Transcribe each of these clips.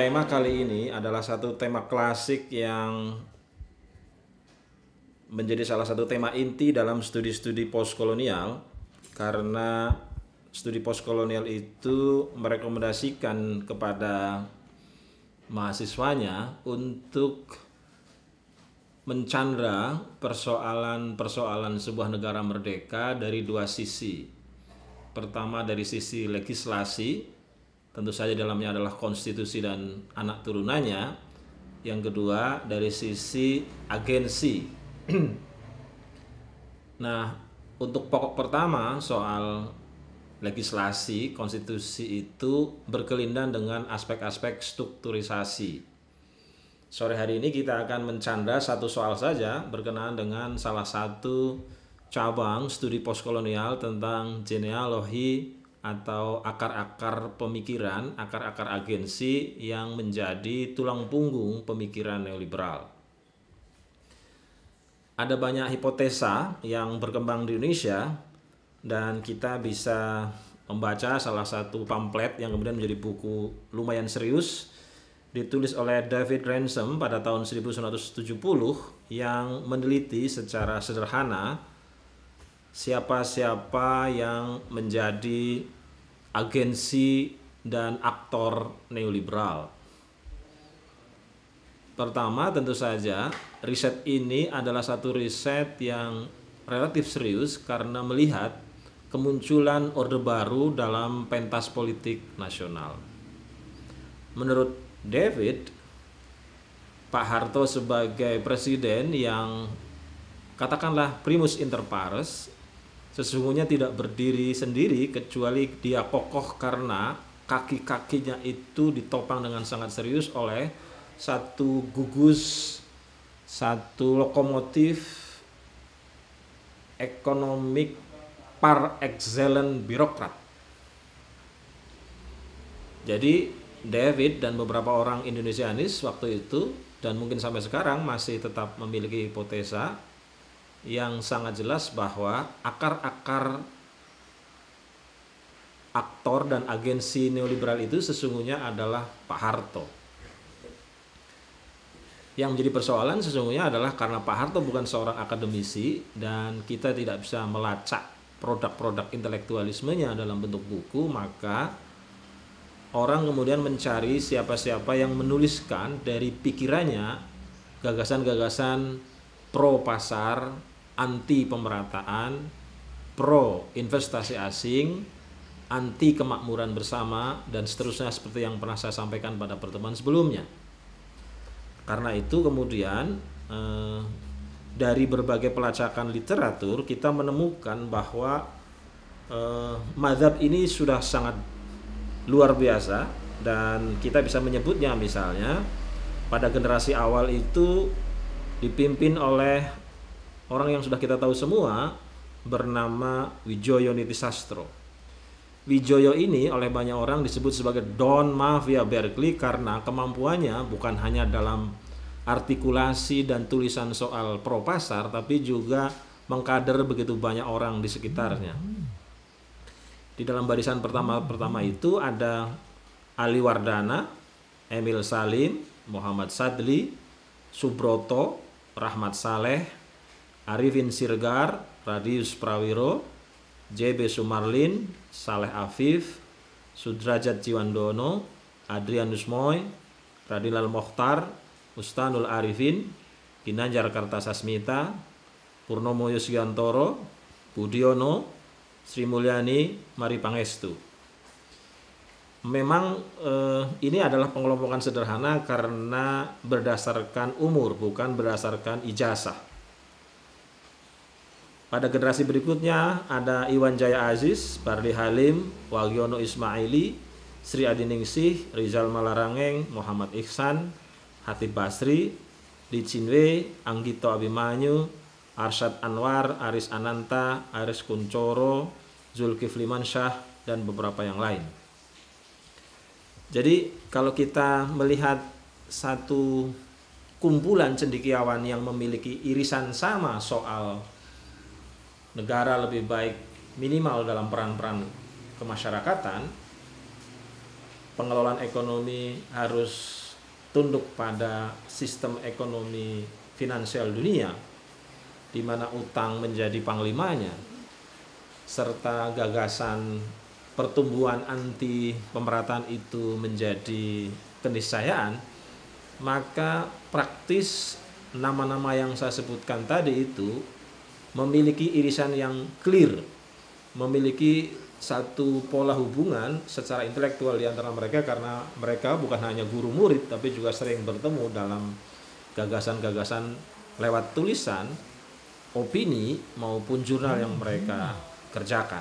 Tema kali ini adalah satu tema klasik yang menjadi salah satu tema inti dalam studi-studi postkolonial, karena studi postkolonial itu merekomendasikan kepada mahasiswanya untuk mencandra persoalan-persoalan sebuah negara merdeka dari dua sisi. Pertama, dari sisi legislasi, tentu saja dalamnya adalah konstitusi dan anak turunannya. Yang kedua, dari sisi agensi. Nah, untuk pokok pertama soal legislasi, konstitusi itu berkelindan dengan aspek-aspek strukturisasi. Sore hari ini kita akan mencandra satu soal saja berkenaan dengan salah satu cabang studi postkolonial tentang genealogi atau akar-akar pemikiran, akar-akar agensi yang menjadi tulang punggung pemikiran neoliberal. Ada banyak hipotesa yang berkembang di Indonesia, dan kita bisa membaca salah satu pamflet yang kemudian menjadi buku lumayan serius, ditulis oleh David Ransom pada tahun 1970, yang meneliti secara sederhana siapa-siapa yang menjadi agensi dan aktor neoliberal. Pertama, tentu saja riset ini adalah satu riset yang relatif serius karena melihat kemunculan orde baru dalam pentas politik nasional. Menurut David, Pak Harto sebagai presiden yang katakanlah primus inter pares sesungguhnya tidak berdiri sendiri, kecuali dia kokoh karena kaki-kakinya itu ditopang dengan sangat serius oleh satu gugus, satu lokomotif ekonomik par excellence birokrat. Jadi David dan beberapa orang Indonesianis waktu itu, dan mungkin sampai sekarang masih tetap memiliki hipotesa yang sangat jelas bahwa akar-akar aktor dan agensi neoliberal itu sesungguhnya adalah Pak Harto. Yang menjadi persoalan sesungguhnya adalah karena Pak Harto bukan seorang akademisi dan kita tidak bisa melacak produk-produk intelektualismenya dalam bentuk buku, maka orang kemudian mencari siapa-siapa yang menuliskan dari pikirannya gagasan-gagasan pro pasar, anti pemerataan, pro investasi asing, anti kemakmuran bersama, dan seterusnya seperti yang pernah saya sampaikan pada pertemuan sebelumnya. Karena itu kemudian dari berbagai pelacakan literatur kita menemukan bahwa mazhab ini sudah sangat luar biasa, dan kita bisa menyebutnya misalnya pada generasi awal itu dipimpin oleh orang yang sudah kita tahu semua bernama Widjojo Nitisastro. Widjojo ini oleh banyak orang disebut sebagai Don Mafia Berkeley karena kemampuannya bukan hanya dalam artikulasi dan tulisan soal pro pasar, tapi juga mengkader begitu banyak orang di sekitarnya. Di dalam barisan pertama itu ada Ali Wardana, Emil Salim, Muhammad Sadli, Subroto, Rahmat Saleh, Arifin Sirgar, Radius Prawiro, JB Sumarlin, Saleh Afif, Sudrajat Jiwandono, Adrianus Moy, Radinal Mokhtar, Ustanul Arifin, Ginanjar Kartasasmita, Purnomo Yusgiantoro, Budiono, Sri Mulyani, Mari Pangestu. Memang ini adalah pengelompokan sederhana karena berdasarkan umur, bukan berdasarkan ijazah. Pada generasi berikutnya ada Iwan Jaya Aziz, Barli Halim, Wagiono Ismaili, Sri Adiningsih, Rizal Malarangeng, Muhammad Ihsan, Hatib Basri, Li Cinwe, Anggito Abimanyu, Arsyad Anwar, Aris Ananta, Aris Kuncoro, Zulkifli Mansyah, dan beberapa yang lain. Jadi kalau kita melihat satu kumpulan cendekiawan yang memiliki irisan sama soal negara lebih baik minimal dalam peran-peran kemasyarakatan, pengelolaan ekonomi harus tunduk pada sistem ekonomi finansial dunia, di mana utang menjadi panglimanya, serta gagasan pertumbuhan anti pemerataan itu menjadi keniscayaan, maka praktis nama-nama yang saya sebutkan tadi itu memiliki irisan yang clear, memiliki satu pola hubungan secara intelektual di antara mereka, karena mereka bukan hanya guru murid tapi juga sering bertemu dalam gagasan-gagasan lewat tulisan, opini maupun jurnal yang mereka kerjakan.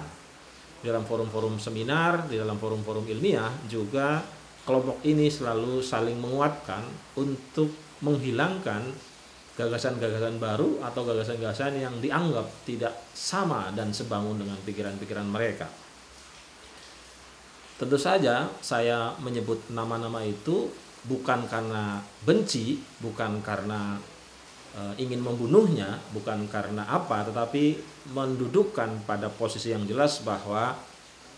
Di dalam forum-forum seminar, di dalam forum-forum ilmiah juga kelompok ini selalu saling menguatkan untuk menghilangkan gagasan-gagasan baru atau gagasan-gagasan yang dianggap tidak sama dan sebangun dengan pikiran-pikiran mereka. Tentu saja saya menyebut nama-nama itu bukan karena benci, bukan karena ingin membunuhnya, bukan karena apa, tetapi mendudukkan pada posisi yang jelas bahwa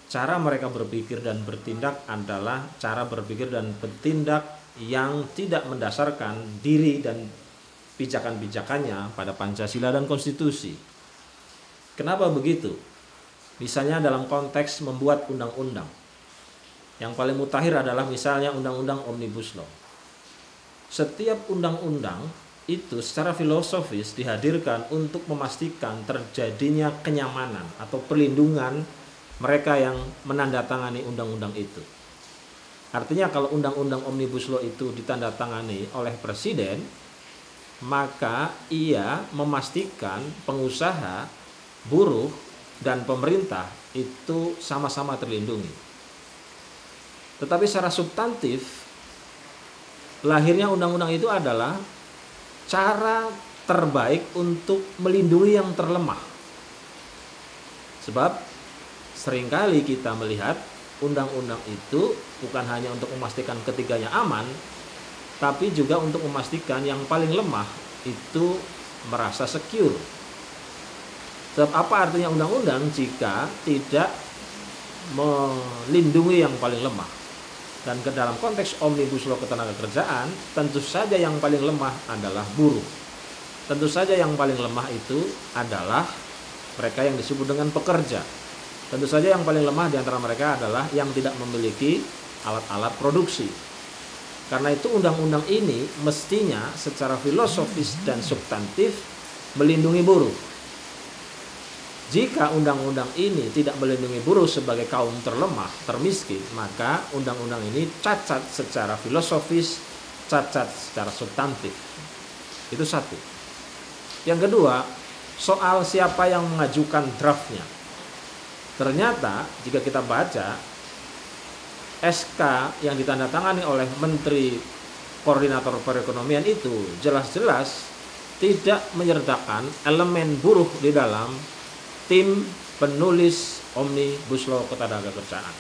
cara mereka berpikir dan bertindak adalah cara berpikir dan bertindak yang tidak mendasarkan diri dan pijakan-pijakannya pada Pancasila dan konstitusi. Kenapa begitu? Misalnya dalam konteks membuat undang-undang. Yang paling mutakhir adalah misalnya undang-undang Omnibus Law. Setiap undang-undang itu secara filosofis dihadirkan untuk memastikan terjadinya kenyamanan atau perlindungan mereka yang menandatangani undang-undang itu. Artinya kalau undang-undang Omnibus Law itu ditandatangani oleh presiden, maka ia memastikan pengusaha, buruh, dan pemerintah itu sama-sama terlindungi. Tetapi secara substantif, lahirnya undang-undang itu adalah cara terbaik untuk melindungi yang terlemah. Sebab seringkali kita melihat undang-undang itu bukan hanya untuk memastikan ketiganya aman, tapi juga untuk memastikan yang paling lemah itu merasa secure. Sebab apa artinya undang-undang jika tidak melindungi yang paling lemah? Dan ke dalam konteks Omnibus Law ketenagakerjaan, tentu saja yang paling lemah adalah buruh. Tentu saja yang paling lemah itu adalah mereka yang disebut dengan pekerja. Tentu saja yang paling lemah di antara mereka adalah yang tidak memiliki alat-alat produksi. Karena itu undang-undang ini mestinya secara filosofis dan substantif melindungi buruh. Jika undang-undang ini tidak melindungi buruh sebagai kaum terlemah, termiskin, maka undang-undang ini cacat secara filosofis, cacat secara substantif. Itu satu. Yang kedua, soal siapa yang mengajukan draftnya. Ternyata jika kita baca SK yang ditandatangani oleh Menteri Koordinator Perekonomian itu jelas-jelas tidak menyertakan elemen buruh di dalam tim penulis Omnibus Law Ketenagakerjaan.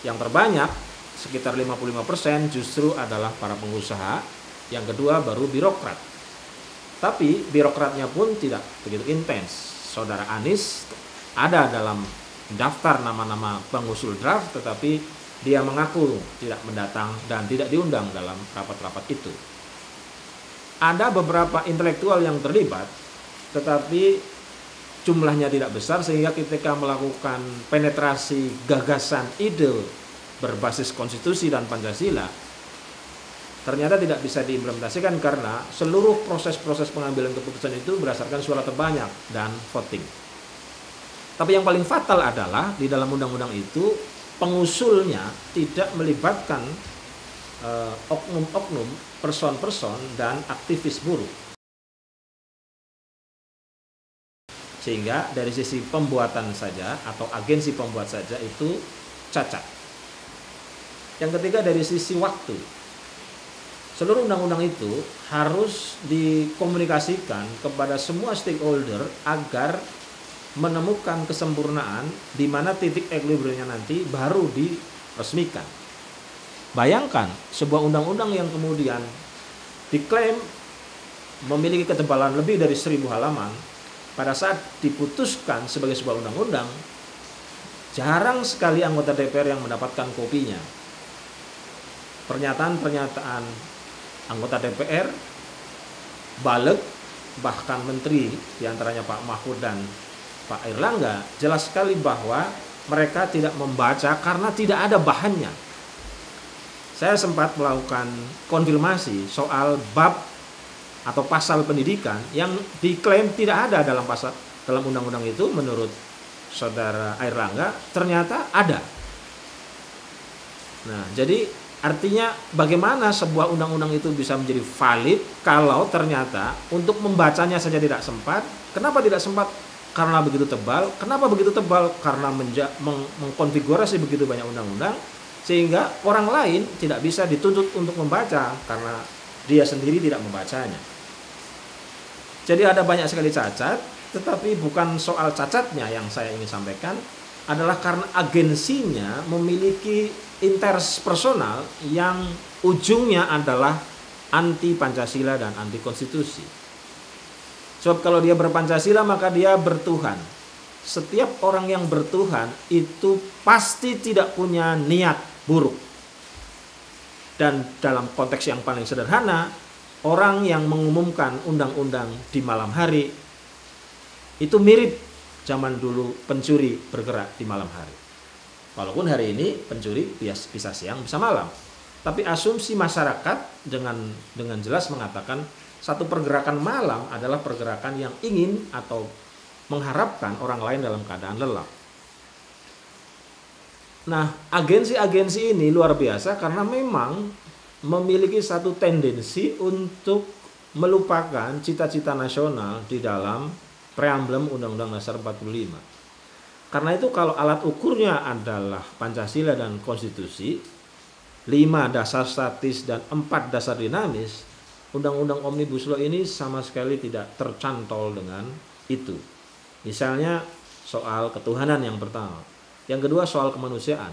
Yang terbanyak sekitar 55% justru adalah para pengusaha, yang kedua baru birokrat. Tapi birokratnya pun tidak begitu intens. Saudara Anies ada dalam daftar nama-nama pengusul draft, tetapi dia mengaku tidak mendatang dan tidak diundang dalam rapat-rapat itu. Ada beberapa intelektual yang terlibat, tetapi jumlahnya tidak besar, sehingga ketika melakukan penetrasi gagasan ide berbasis konstitusi dan Pancasila, ternyata tidak bisa diimplementasikan karena seluruh proses-proses pengambilan keputusan itu berdasarkan suara terbanyak dan voting. Tapi yang paling fatal adalah di dalam undang-undang itu pengusulnya tidak melibatkan oknum-oknum, person-person, dan aktivis buruh. Sehingga dari sisi pembuatan saja atau agensi pembuat saja itu cacat. Yang ketiga dari sisi waktu. Seluruh undang-undang itu harus dikomunikasikan kepada semua stakeholder agar menemukan kesempurnaan di mana titik equilibriumnya nanti baru diresmikan. Bayangkan sebuah undang-undang yang kemudian diklaim memiliki ketebalan lebih dari 1000 halaman, pada saat diputuskan sebagai sebuah undang-undang, jarang sekali anggota DPR yang mendapatkan kopinya. pernyataan-pernyataan anggota DPR, balik, bahkan menteri diantaranya Pak Mahfud dan Pak Airlangga, jelas sekali bahwa mereka tidak membaca karena tidak ada bahannya. Saya sempat melakukan konfirmasi soal bab atau pasal pendidikan yang diklaim tidak ada dalam undang-undang itu. Menurut saudara Airlangga ternyata ada. Nah, jadi artinya bagaimana sebuah undang-undang itu bisa menjadi valid kalau ternyata untuk membacanya saja tidak sempat. Kenapa tidak sempat? Karena begitu tebal. Kenapa begitu tebal? Karena mengkonfigurasi begitu banyak undang-undang sehingga orang lain tidak bisa dituntut untuk membaca karena dia sendiri tidak membacanya. Jadi ada banyak sekali cacat, tetapi bukan soal cacatnya yang saya ingin sampaikan, adalah karena agensinya memiliki interest personal yang ujungnya adalah anti Pancasila dan anti konstitusi. Sebab kalau dia berpancasila maka dia bertuhan. Setiap orang yang bertuhan itu pasti tidak punya niat buruk. Dan dalam konteks yang paling sederhana, orang yang mengumumkan undang-undang di malam hari itu mirip zaman dulu pencuri bergerak di malam hari. Walaupun hari ini pencuri bisa siang bisa malam. Tapi asumsi masyarakat dengan jelas mengatakan satu pergerakan malam adalah pergerakan yang ingin atau mengharapkan orang lain dalam keadaan lelap. Nah, agensi-agensi ini luar biasa karena memang memiliki satu tendensi untuk melupakan cita-cita nasional di dalam preambulum Undang-Undang Dasar 45. Karena itu kalau alat ukurnya adalah Pancasila dan Konstitusi, 5 dasar statis dan 4 dasar dinamis, Undang-Undang Omnibus Law ini sama sekali tidak tercantol dengan itu. Misalnya soal ketuhanan yang pertama. Yang kedua soal kemanusiaan.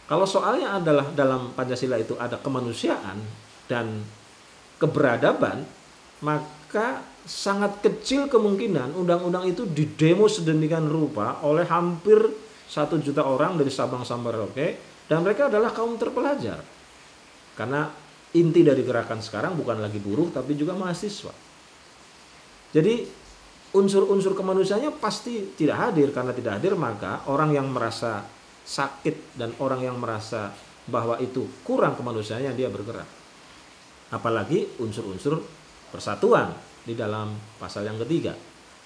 Kalau soalnya adalah dalam Pancasila itu ada kemanusiaan dan keberadaban, maka sangat kecil kemungkinan undang-undang itu didemo sedemikian rupa oleh hampir 1 juta orang dari Sabang sampai Merauke, dan mereka adalah kaum terpelajar. Karena inti dari gerakan sekarang bukan lagi buruh tapi juga mahasiswa. Jadi unsur-unsur kemanusiaannya pasti tidak hadir. Karena tidak hadir maka orang yang merasa sakit dan orang yang merasa bahwa itu kurang kemanusiaannya dia bergerak. Apalagi unsur-unsur persatuan di dalam pasal yang ketiga.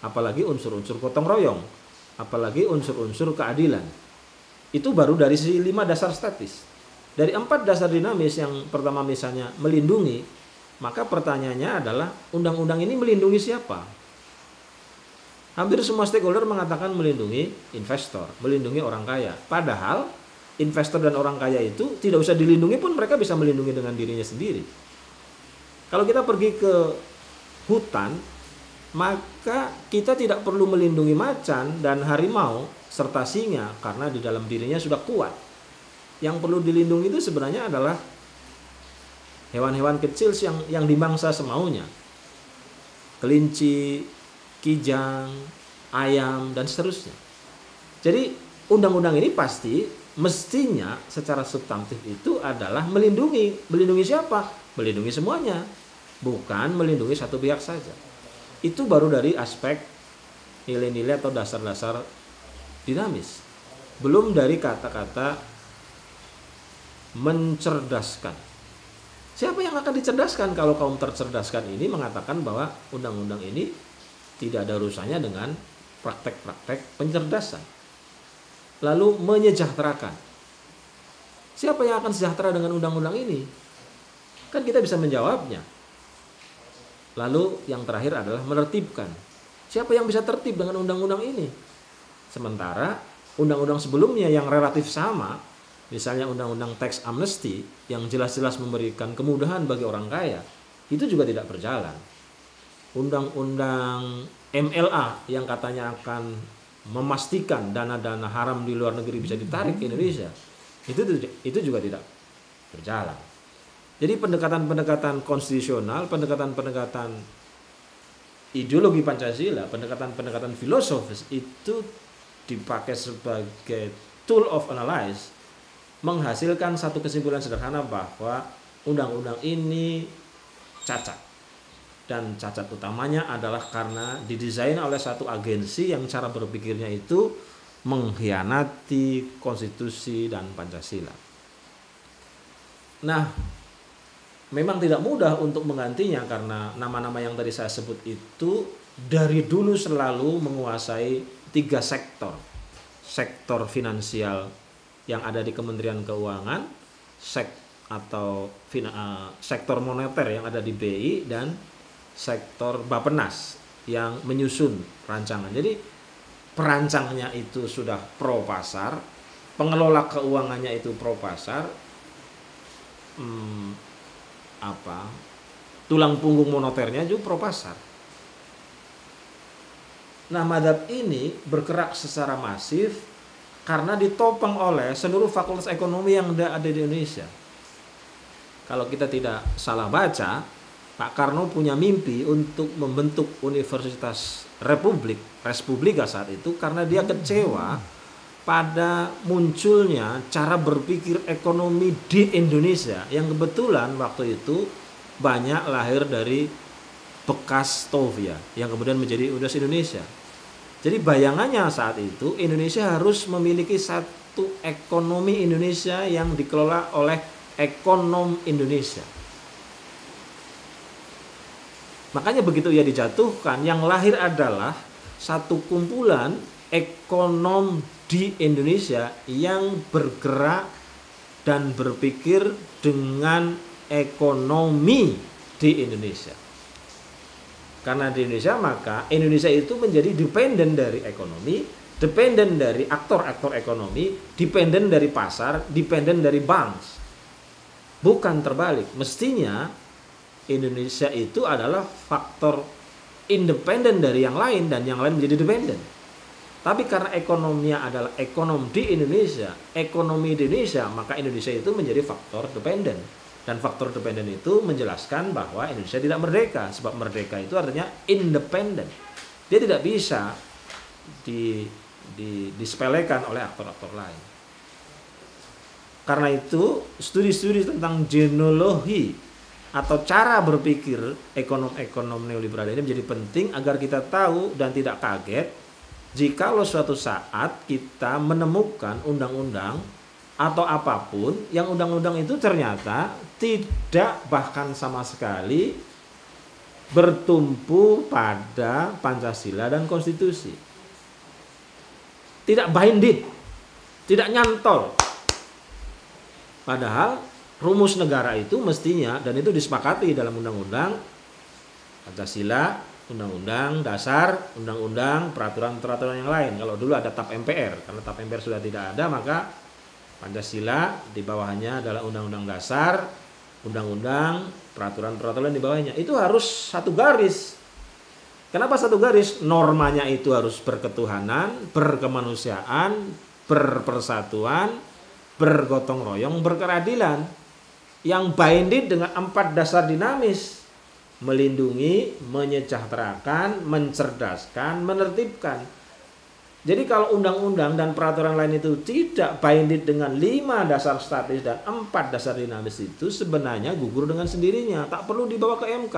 Apalagi unsur-unsur gotong royong. Apalagi unsur-unsur keadilan. Itu baru dari sisi 5 dasar statis. Dari 4 dasar dinamis yang pertama misalnya melindungi, maka pertanyaannya adalah undang-undang ini melindungi siapa? Hampir semua stakeholder mengatakan melindungi investor, melindungi orang kaya. Padahal investor dan orang kaya itu tidak usah dilindungi pun mereka bisa melindungi dengan dirinya sendiri. Kalau kita pergi ke hutan, maka kita tidak perlu melindungi macan dan harimau serta singa karena di dalam dirinya sudah kuat. Yang perlu dilindungi itu sebenarnya adalah hewan-hewan kecil yang dimangsa semaunya. Kelinci, kijang, ayam, dan seterusnya. Jadi undang-undang ini pasti mestinya secara substantif itu adalah melindungi. Melindungi siapa? Melindungi semuanya, bukan melindungi satu pihak saja. Itu baru dari aspek nilai-nilai atau dasar-dasar dinamis. Belum dari kata-kata mencerdaskan. Siapa yang akan dicerdaskan kalau kaum tercerdaskan ini mengatakan bahwa undang-undang ini tidak ada urusannya dengan praktek-praktek pencerdasan. Lalu menyejahterakan. Siapa yang akan sejahtera dengan undang-undang ini? Kan kita bisa menjawabnya. Lalu yang terakhir adalah menertibkan. Siapa yang bisa tertib dengan undang-undang ini? Sementara undang-undang sebelumnya yang relatif sama, misalnya undang-undang tax amnesty yang jelas-jelas memberikan kemudahan bagi orang kaya, itu juga tidak berjalan. Undang-undang MLA yang katanya akan memastikan dana-dana haram di luar negeri bisa ditarik ke Indonesia, itu juga tidak berjalan. Jadi pendekatan-pendekatan konstitusional, pendekatan-pendekatan ideologi Pancasila, pendekatan-pendekatan filosofis itu dipakai sebagai tool of analysis menghasilkan satu kesimpulan sederhana bahwa undang-undang ini cacat. Dan cacat utamanya adalah karena didesain oleh satu agensi yang cara berpikirnya itu mengkhianati konstitusi dan Pancasila. Nah, memang tidak mudah untuk menggantinya karena nama-nama yang tadi saya sebut itu dari dulu selalu menguasai 3 sektor. Sektor finansial yang ada di Kementerian Keuangan, sektor moneter yang ada di BI, dan sektor Bappenas yang menyusun rancangan. Jadi perancangnya itu sudah pro pasar, pengelola keuangannya itu pro pasar, tulang punggung moneternya juga pro pasar. Nah, mazhab ini bergerak secara masif karena ditopang oleh seluruh fakultas ekonomi yang ada di Indonesia. Kalau kita tidak salah baca, Pak Karno punya mimpi untuk membentuk Universitas Respublika saat itu karena dia kecewa pada munculnya cara berpikir ekonomi di Indonesia yang kebetulan waktu itu banyak lahir dari bekas Stovia yang kemudian menjadi Universitas Indonesia. Jadi bayangannya saat itu Indonesia harus memiliki satu ekonomi Indonesia yang dikelola oleh ekonom Indonesia. Makanya begitu ia dijatuhkan, yang lahir adalah satu kumpulan ekonom di Indonesia yang bergerak dan berpikir dengan ekonomi di Indonesia. Karena di Indonesia, maka Indonesia itu menjadi dependen dari ekonomi, dependen dari aktor-aktor ekonomi, dependen dari pasar, dependen dari bank. Bukan terbalik. Mestinya Indonesia itu adalah faktor independen dari yang lain dan yang lain menjadi dependen. Tapi karena ekonominya adalah ekonom di Indonesia, ekonomi di Indonesia, maka Indonesia itu menjadi faktor dependen. Dan faktor dependen itu menjelaskan bahwa Indonesia tidak merdeka. Sebab merdeka itu artinya independen. Dia tidak bisa disepelekan oleh aktor-aktor lain. Karena itu studi-studi tentang genealogi atau cara berpikir ekonom-ekonom neoliberal ini menjadi penting agar kita tahu dan tidak kaget jikalau suatu saat kita menemukan undang-undang atau apapun yang undang-undang itu ternyata tidak bahkan sama sekali bertumpu pada Pancasila dan konstitusi. Tidak binding, tidak nyantol. Padahal rumus negara itu mestinya, dan itu disepakati dalam undang-undang Pancasila, undang-undang dasar, undang-undang, peraturan-peraturan yang lain. Kalau dulu ada TAP MPR, karena TAP MPR sudah tidak ada, maka Pancasila di bawahnya adalah undang-undang dasar, undang-undang, peraturan-peraturan di bawahnya. Itu harus satu garis. Kenapa satu garis? Normanya itu harus berketuhanan, berkemanusiaan, berpersatuan, bergotong royong, berkeadilan. Yang binding dengan 4 dasar dinamis. Melindungi, menyejahterakan, mencerdaskan, menertibkan. Jadi kalau undang-undang dan peraturan lain itu tidak binding dengan 5 dasar statis dan 4 dasar dinamis itu sebenarnya gugur dengan sendirinya. Tak perlu dibawa ke MK.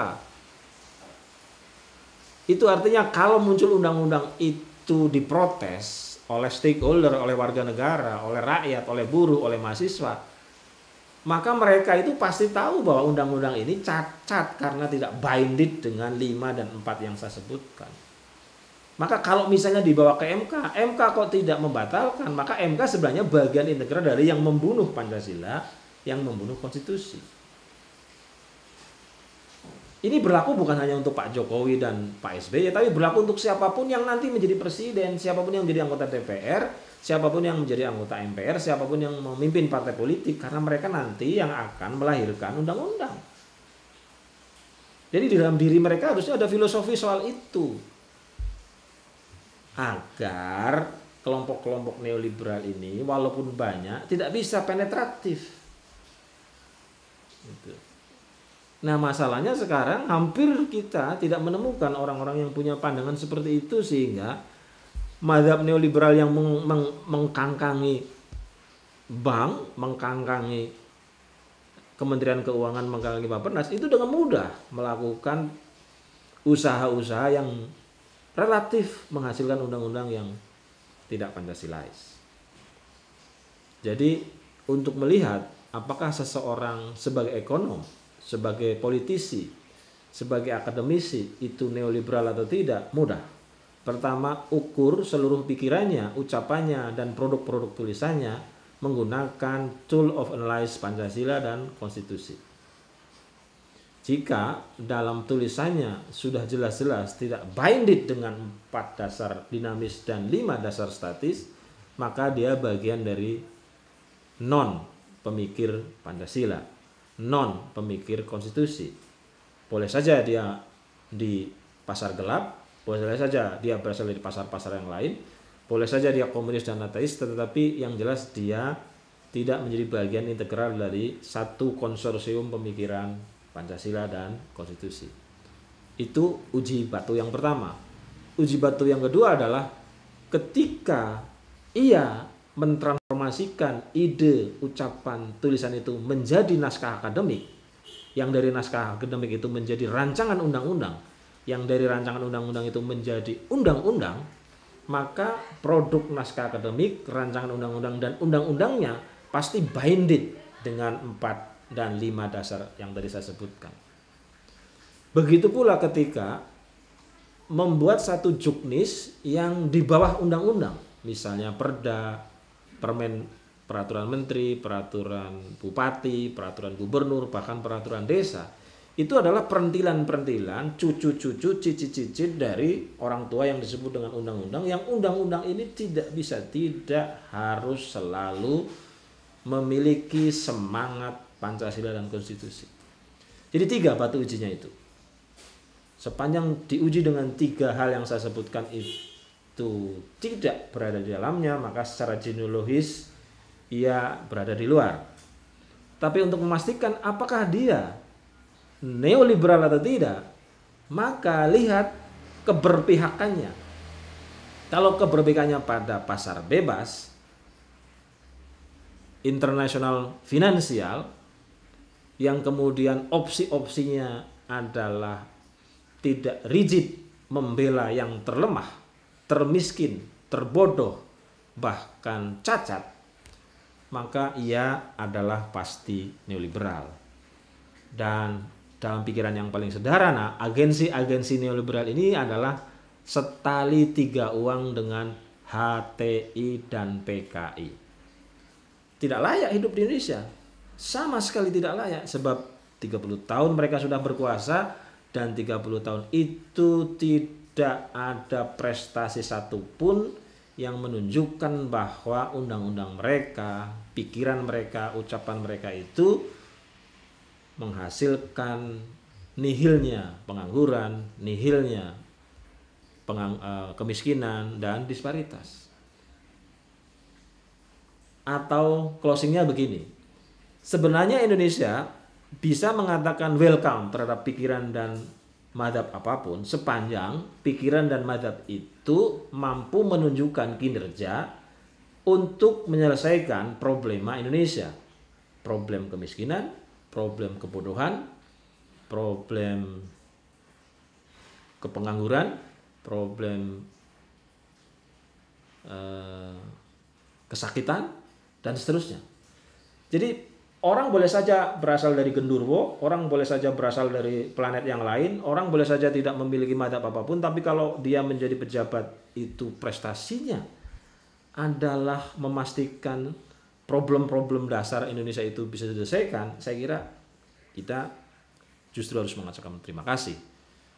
Itu artinya kalau muncul undang-undang itu diprotes oleh stakeholder, oleh warga negara, oleh rakyat, oleh buruh, oleh mahasiswa, maka mereka itu pasti tahu bahwa undang-undang ini cacat karena tidak binding dengan 5 dan 4 yang saya sebutkan. Maka kalau misalnya dibawa ke MK, MK kok tidak membatalkan, maka MK sebenarnya bagian integral dari yang membunuh Pancasila, yang membunuh konstitusi. Ini berlaku bukan hanya untuk Pak Jokowi dan Pak SBY, tapi berlaku untuk siapapun yang nanti menjadi presiden, siapapun yang menjadi anggota DPR, siapapun yang menjadi anggota MPR, siapapun yang memimpin partai politik, karena mereka nanti yang akan melahirkan undang-undang. Jadi di dalam diri mereka harusnya ada filosofi soal itu. Agar kelompok-kelompok neoliberal ini walaupun banyak tidak bisa penetratif. Gitu. Nah, masalahnya sekarang hampir kita tidak menemukan orang-orang yang punya pandangan seperti itu, sehingga mazhab neoliberal yang mengkangkangi bank mengkangkangi Kementerian Keuangan, mengkangkangi Bappenas itu dengan mudah melakukan usaha-usaha yang relatif menghasilkan undang-undang yang tidak Pancasilais. Jadi untuk melihat apakah seseorang sebagai ekonom, sebagai politisi, sebagai akademisi itu neoliberal atau tidak, mudah. Pertama, ukur seluruh pikirannya, ucapannya, dan produk-produk tulisannya menggunakan tool of analysis Pancasila dan konstitusi. Jika dalam tulisannya sudah jelas-jelas tidak binded dengan 4 dasar dinamis dan 5 dasar statis, maka dia bagian dari non pemikir Pancasila, non pemikir konstitusi. Boleh saja dia di pasar gelap, boleh saja dia berasal dari pasar-pasar yang lain, boleh saja dia komunis dan ateis, tetapi yang jelas dia tidak menjadi bagian integral dari satu konsorsium pemikiran Pancasila dan konstitusi. Itu uji batu yang pertama. Uji batu yang kedua adalah ketika ia mentransformasikan ide, ucapan, tulisan itu menjadi naskah akademik, yang dari naskah akademik itu menjadi rancangan undang-undang, yang dari rancangan undang-undang itu menjadi undang-undang, maka produk naskah akademik, rancangan undang-undang, dan undang-undangnya pasti binded dengan 4 dan 5 dasar yang tadi saya sebutkan. Begitu pula ketika membuat satu juknis yang di bawah undang-undang, misalnya perda, permen, peraturan menteri, peraturan bupati, peraturan gubernur, bahkan peraturan desa, itu adalah perintilan-perintilan, cucu-cucu, cicit-cicit dari orang tua yang disebut dengan undang-undang, yang undang-undang ini tidak harus selalu memiliki semangat Pancasila dan konstitusi. Jadi 3 batu ujinya itu. Sepanjang diuji dengan 3 hal yang saya sebutkan itu tidak berada di dalamnya, maka secara genealogis ia berada di luar. Tapi untuk memastikan apakah dia neoliberal atau tidak, maka lihat keberpihakannya. Kalau keberpihakannya pada pasar bebas, internasional finansial, yang kemudian opsi-opsinya adalah tidak rigid membela yang terlemah, termiskin, terbodoh, bahkan cacat, maka ia adalah pasti neoliberal. Dan dalam pikiran yang paling sederhana, agensi-agensi neoliberal ini adalah setali 3 uang dengan HTI dan PKI. Tidak layak hidup di Indonesia. Sama sekali tidak layak, sebab 30 tahun mereka sudah berkuasa, dan 30 tahun itu tidak ada prestasi satupun yang menunjukkan bahwa undang-undang mereka, pikiran mereka, ucapan mereka itu menghasilkan nihilnya pengangguran, nihilnya kemiskinan dan disparitas. Atau closingnya begini, sebenarnya Indonesia bisa mengatakan welcome terhadap pikiran dan mazhab apapun sepanjang pikiran dan mazhab itu mampu menunjukkan kinerja untuk menyelesaikan problema Indonesia, problem kemiskinan, problem kebodohan, problem kepengangguran, problem kesakitan, dan seterusnya. Jadi orang boleh saja berasal dari genderuwo, orang boleh saja berasal dari planet yang lain, orang boleh saja tidak memiliki mazhab apapun, tapi kalau dia menjadi pejabat itu prestasinya adalah memastikan problem-problem dasar Indonesia itu bisa diselesaikan, saya kira kita justru harus mengucapkan terima kasih.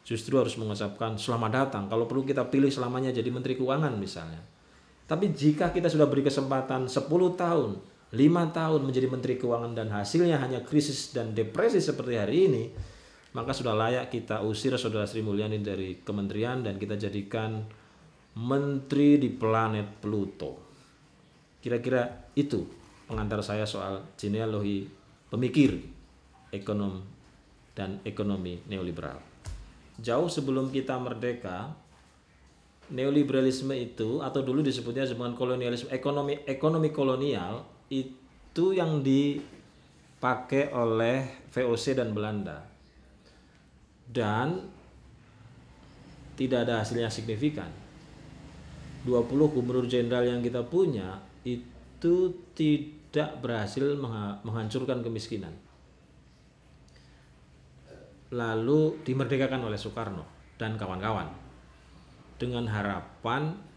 Justru harus mengucapkan selamat datang. Kalau perlu kita pilih selamanya jadi Menteri Keuangan misalnya. Tapi jika kita sudah beri kesempatan 10 tahun, 5 tahun menjadi Menteri Keuangan dan hasilnya hanya krisis dan depresi seperti hari ini, maka sudah layak kita usir Saudara Sri Mulyani dari kementerian dan kita jadikan menteri di planet Pluto. Kira-kira itu pengantar saya soal genealogi pemikir ekonom dan ekonomi neoliberal. Jauh sebelum kita merdeka, neoliberalisme itu, atau dulu disebutnya zaman kolonialisme, ekonomi kolonial itu itu yang dipakai oleh VOC dan Belanda. Dan tidak ada hasilnya signifikan. 20 gubernur jenderal yang kita punya itu tidak berhasil menghancurkan kemiskinan. Lalu dimerdekakan oleh Soekarno dan kawan-kawan dengan harapan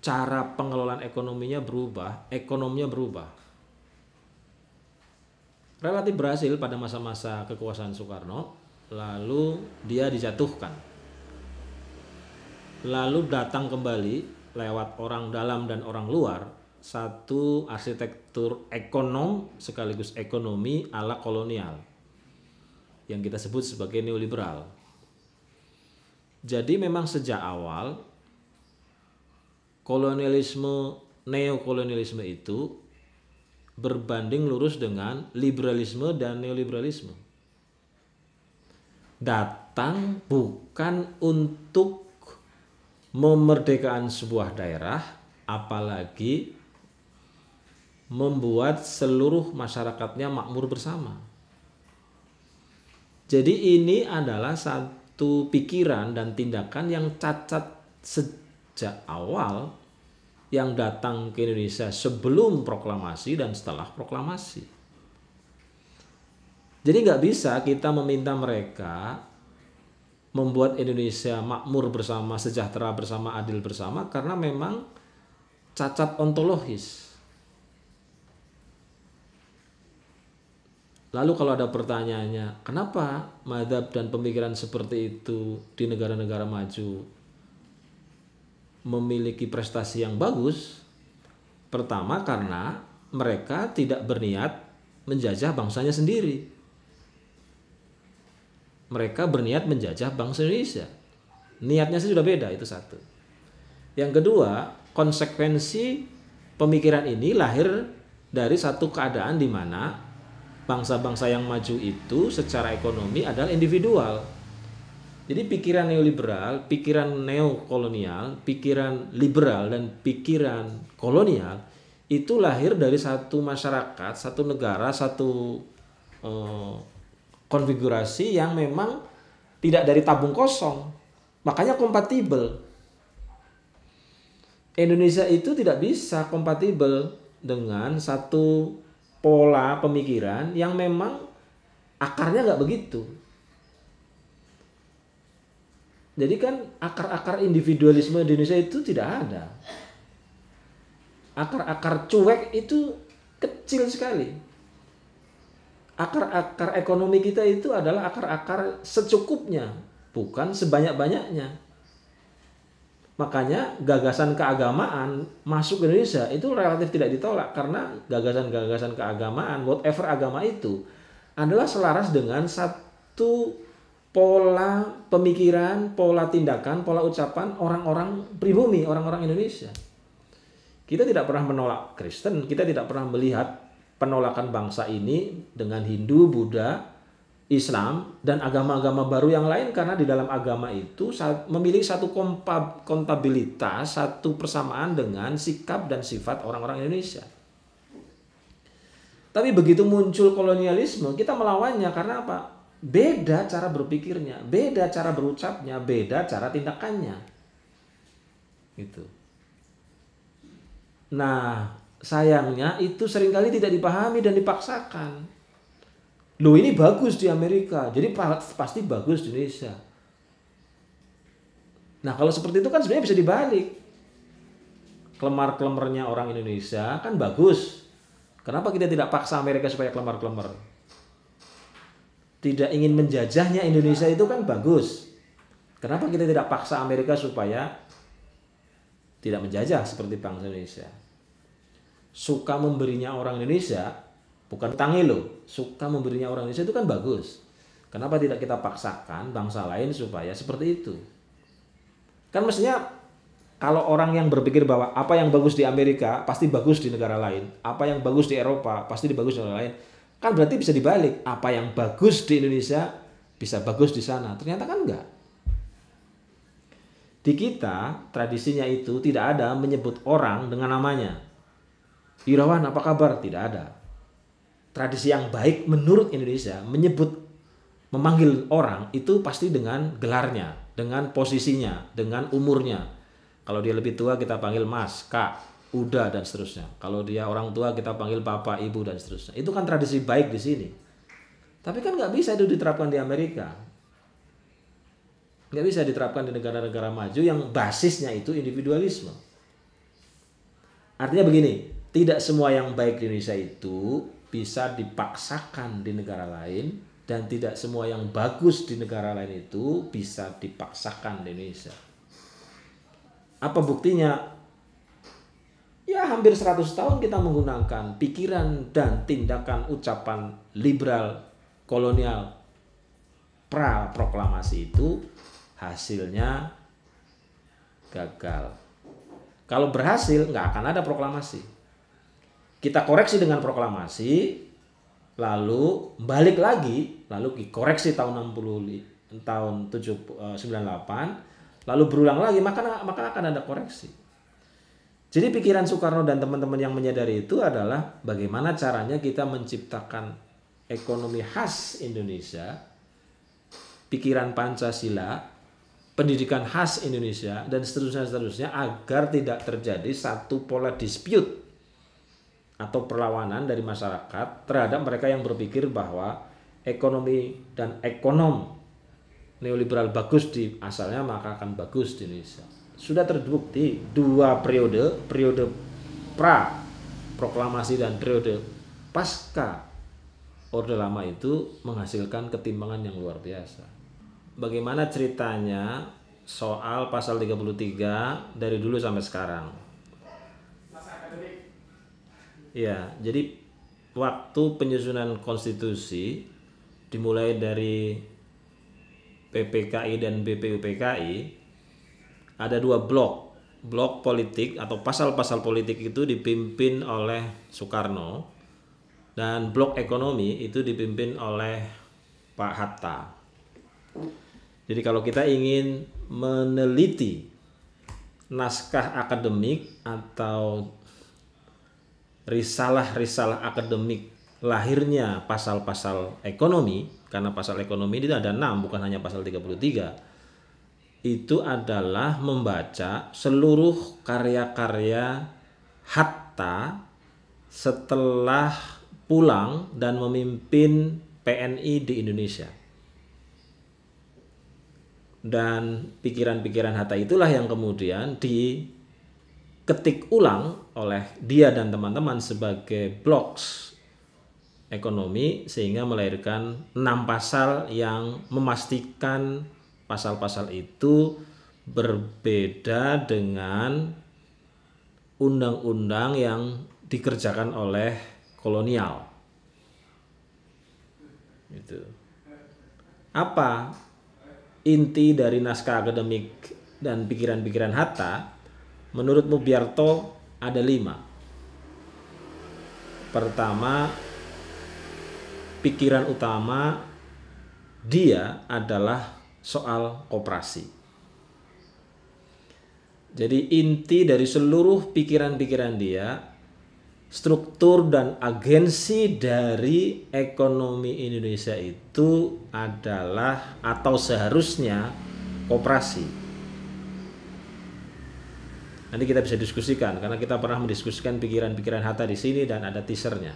cara pengelolaan ekonominya berubah, ekonominya berubah. Relatif berhasil pada masa-masa kekuasaan Soekarno, lalu dia dijatuhkan. Lalu datang kembali lewat orang dalam dan orang luar satu arsitektur ekonom sekaligus ekonomi ala kolonial yang kita sebut sebagai neoliberal. Jadi memang sejak awal kolonialisme, neokolonialisme itu berbanding lurus dengan liberalisme dan neoliberalisme. Datang bukan untuk memerdekakan sebuah daerah, apalagi membuat seluruh masyarakatnya makmur bersama. Jadi ini adalah satu pikiran dan tindakan yang cacat sejak awal yang datang ke Indonesia sebelum proklamasi dan setelah proklamasi. Jadi nggak bisa kita meminta mereka membuat Indonesia makmur bersama, sejahtera bersama, adil bersama karena memang cacat ontologis. Lalu kalau ada pertanyaannya, kenapa mazhab dan pemikiran seperti itu di negara-negara maju memiliki prestasi yang bagus? Pertama, karena mereka tidak berniat menjajah bangsanya sendiri. Mereka berniat menjajah bangsa Indonesia. Niatnya sih sudah beda, itu satu. Yang kedua, konsekuensi pemikiran ini lahir dari satu keadaan di mana bangsa-bangsa yang maju itu secara ekonomi adalah individual. Jadi pikiran neoliberal, pikiran neokolonial, pikiran liberal, dan pikiran kolonial itu lahir dari satu masyarakat, satu negara, satu konfigurasi yang memang tidak dari tabung kosong. Makanya kompatibel. Indonesia itu tidak bisa kompatibel dengan satu pola pemikiran yang memang akarnya nggak begitu. Jadi kan akar-akar individualisme di Indonesia itu tidak ada. Akar-akar cuek itu kecil sekali. Akar-akar ekonomi kita itu adalah akar-akar secukupnya, bukan sebanyak-banyaknya. Makanya gagasan keagamaan masuk ke Indonesia itu relatif tidak ditolak karena gagasan-gagasan keagamaan, whatever agama itu adalah selaras dengan satu pola pemikiran, pola tindakan, pola ucapan orang-orang pribumi, orang-orang Indonesia. Kita tidak pernah menolak Kristen, kita tidak pernah melihat penolakan bangsa ini dengan Hindu, Buddha, Islam, dan agama-agama baru yang lain karena di dalam agama itu memiliki satu kontabilitas, satu persamaan dengan sikap dan sifat orang-orang Indonesia. Tapi begitu muncul kolonialisme, kita melawannya karena apa? Beda cara berpikirnya, beda cara berucapnya, beda cara tindakannya. Gitu. Nah, sayangnya itu seringkali tidak dipahami dan dipaksakan. Loh, ini bagus di Amerika, jadi pasti bagus di Indonesia. Nah, kalau seperti itu kan sebenarnya bisa dibalik. Kelemar-kelemernya orang Indonesia kan bagus. Kenapa kita tidak paksa Amerika supaya kelemar-kelemar? Tidak ingin menjajahnya Indonesia itu kan bagus. Kenapa kita tidak paksa Amerika supaya tidak menjajah seperti bangsa Indonesia? Suka memberinya orang Indonesia, bukan tangi loh, suka memberinya orang Indonesia itu kan bagus. Kenapa tidak kita paksakan bangsa lain supaya seperti itu? Kan mestinya kalau orang yang berpikir bahwa apa yang bagus di Amerika pasti bagus di negara lain, apa yang bagus di Eropa pasti bagus di negara lain, kan berarti bisa dibalik. Apa yang bagus di Indonesia bisa bagus di sana. Ternyata kan enggak. Di kita tradisinya itu tidak ada menyebut orang dengan namanya. Irawan apa kabar? Tidak ada. Tradisi yang baik menurut Indonesia memanggil orang itu pasti dengan gelarnya, dengan posisinya, dengan umurnya. Kalau dia lebih tua kita panggil Mas, Kak, Uda, dan seterusnya. Kalau dia orang tua kita panggil Bapak, Ibu, dan seterusnya. Itu kan tradisi baik di sini. Tapi kan nggak bisa itu diterapkan di Amerika. Nggak bisa diterapkan di negara-negara maju yang basisnya itu individualisme. Artinya begini, tidak semua yang baik di Indonesia itu bisa dipaksakan di negara lain, dan tidak semua yang bagus di negara lain itu bisa dipaksakan di Indonesia. Apa buktinya? Ya hampir 100 tahun kita menggunakan pikiran dan tindakan ucapan liberal, kolonial, pra-proklamasi itu, hasilnya gagal. Kalau berhasil nggak akan ada proklamasi. Kita koreksi dengan proklamasi, lalu balik lagi, lalu dikoreksi tahun 98, lalu berulang lagi, maka akan ada koreksi. Jadi pikiran Soekarno dan teman-teman yang menyadari itu adalah bagaimana caranya kita menciptakan ekonomi khas Indonesia, pikiran Pancasila, pendidikan khas Indonesia, dan seterusnya agar tidak terjadi satu pola dispute atau perlawanan dari masyarakat terhadap mereka yang berpikir bahwa ekonomi dan ekonom neoliberal bagus di asalnya maka akan bagus di Indonesia. Sudah terbukti 2 periode pra proklamasi dan periode pasca Orde Lama itu menghasilkan ketimbangan yang luar biasa. Bagaimana ceritanya soal pasal 33 dari dulu sampai sekarang? Ya, jadi waktu penyusunan konstitusi dimulai dari PPKI dan BPUPKI, ada 2 blok politik atau pasal-pasal politik itu dipimpin oleh Soekarno, dan blok ekonomi itu dipimpin oleh Pak Hatta. Jadi kalau kita ingin meneliti naskah akademik atau risalah-risalah akademik lahirnya pasal-pasal ekonomi, karena pasal ekonomi itu ada 6, bukan hanya pasal 33, itu adalah membaca seluruh karya-karya Hatta setelah pulang dan memimpin PNI di Indonesia. Dan pikiran-pikiran Hatta itulah yang kemudian diketik ulang oleh dia dan teman-teman sebagai bloks ekonomi, sehingga melahirkan 6 pasal yang memastikan pasal-pasal itu berbeda dengan undang-undang yang dikerjakan oleh kolonial. Gitu. Apa inti dari naskah akademik dan pikiran-pikiran Hatta? Menurut Mubiarto ada 5. Pertama, pikiran utama dia adalah soal koperasi. Jadi inti dari seluruh pikiran-pikiran dia, struktur dan agensi dari ekonomi Indonesia itu adalah atau seharusnya koperasi. Nanti kita bisa diskusikan karena kita pernah mendiskusikan pikiran-pikiran Hatta di sini dan ada teasernya.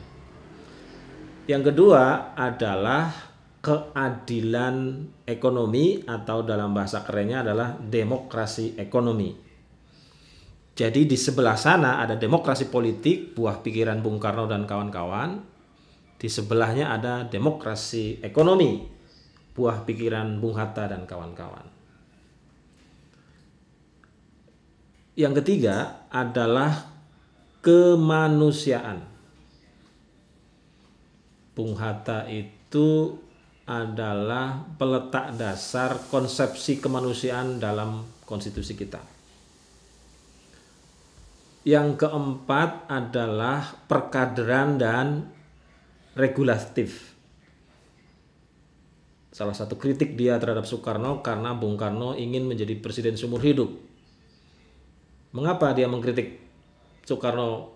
Yang kedua adalah keadilan ekonomi, atau dalam bahasa kerennya adalah demokrasi ekonomi. Jadi di sebelah sana ada demokrasi politik, buah pikiran Bung Karno dan kawan-kawan. Di sebelahnya ada demokrasi ekonomi, buah pikiran Bung Hatta dan kawan-kawan. Yang ketiga adalah kemanusiaan. Bung Hatta itu adalah peletak dasar konsepsi kemanusiaan dalam konstitusi kita. Yang keempat adalah perkaderan dan regulatif. Salah satu kritik dia terhadap Soekarno karena Bung Karno ingin menjadi presiden seumur hidup. Mengapa dia mengkritik Soekarno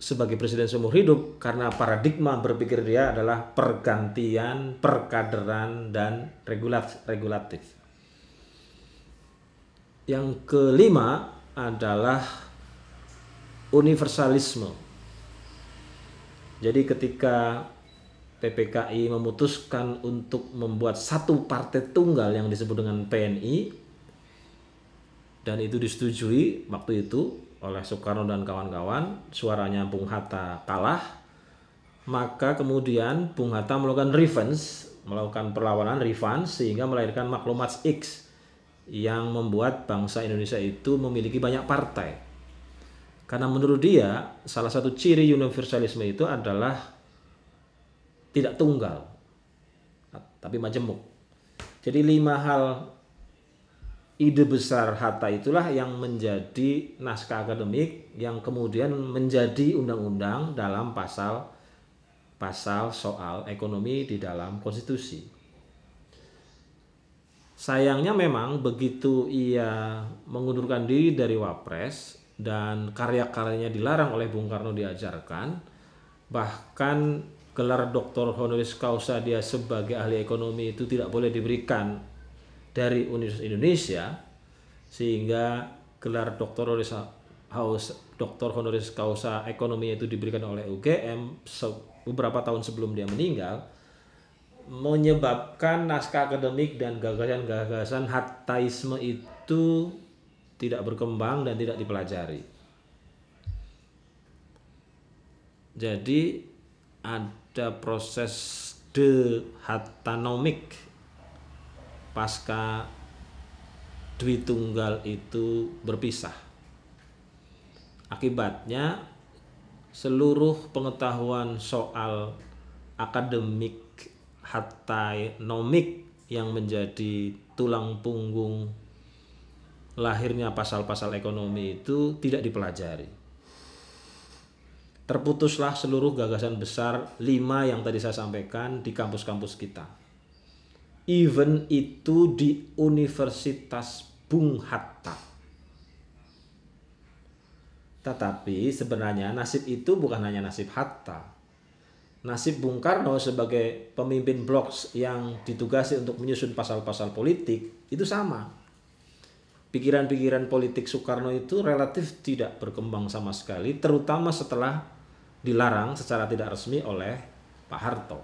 sebagai presiden seumur hidup karena paradigma berpikir dia adalah pergantian, perkaderan, dan regulatif. Yang kelima adalah universalisme. Jadi ketika PPKI memutuskan untuk membuat satu partai tunggal yang disebut dengan PNI, dan itu disetujui waktu itu oleh Soekarno dan kawan-kawan, suaranya Bung Hatta kalah, maka kemudian Bung Hatta melakukan perlawanan revenge sehingga melahirkan Maklumat X yang membuat bangsa Indonesia itu memiliki banyak partai. Karena menurut dia salah satu ciri universalisme itu adalah tidak tunggal, tapi majemuk. Jadi 5 hal ide besar Hatta itulah yang menjadi naskah akademik yang kemudian menjadi undang-undang dalam pasal soal ekonomi di dalam konstitusi. Sayangnya memang begitu ia mengundurkan diri dari Wapres dan karya-karyanya dilarang oleh Bung Karno diajarkan, bahkan gelar doktor honoris causa dia sebagai ahli ekonomi itu tidak boleh diberikan dari Universitas Indonesia, sehingga gelar doktor honoris causa ekonomi itu diberikan oleh UGM beberapa tahun sebelum dia meninggal, menyebabkan naskah akademik dan gagasan-gagasan Hattaisme itu tidak berkembang dan tidak dipelajari. Jadi ada proses de-Hattanomik pasca Dwi Tunggal itu berpisah. Akibatnya seluruh pengetahuan soal akademik Hattanomik yang menjadi tulang punggung lahirnya pasal-pasal ekonomi itu tidak dipelajari. Terputuslah seluruh gagasan besar 5 yang tadi saya sampaikan di kampus-kampus kita. Even itu di Universitas Bung Hatta. Tetapi sebenarnya nasib itu bukan hanya nasib Hatta. Nasib Bung Karno sebagai pemimpin blok yang ditugasi untuk menyusun pasal-pasal politik itu sama. Pikiran-pikiran politik Soekarno itu relatif tidak berkembang sama sekali, terutama setelah dilarang secara tidak resmi oleh Pak Harto.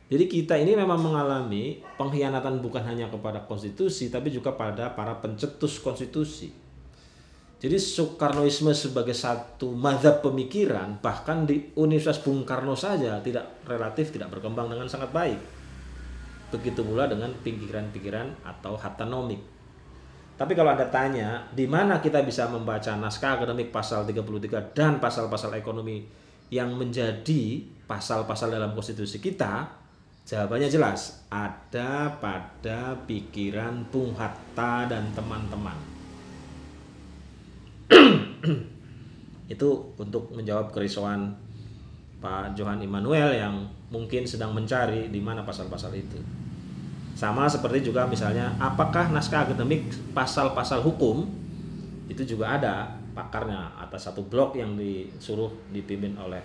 Jadi kita ini memang mengalami pengkhianatan bukan hanya kepada konstitusi, tapi juga pada para pencetus konstitusi. Jadi Soekarnoisme sebagai satu mazhab pemikiran, bahkan di Universitas Bung Karno saja relatif tidak berkembang dengan sangat baik. Begitu pula dengan pikiran-pikiran atau Hattanomik. Tapi kalau Anda tanya, di mana kita bisa membaca naskah akademik pasal 33 dan pasal-pasal ekonomi yang menjadi pasal-pasal dalam konstitusi kita? Jawabannya jelas, ada pada pikiran Bung Hatta dan teman-teman. Itu untuk menjawab kerisauan Pak Johan Immanuel yang mungkin sedang mencari di mana pasal-pasal itu. Sama seperti juga misalnya apakah naskah akademik pasal-pasal hukum itu juga ada pakarnya atas satu blok yang disuruh dipimpin oleh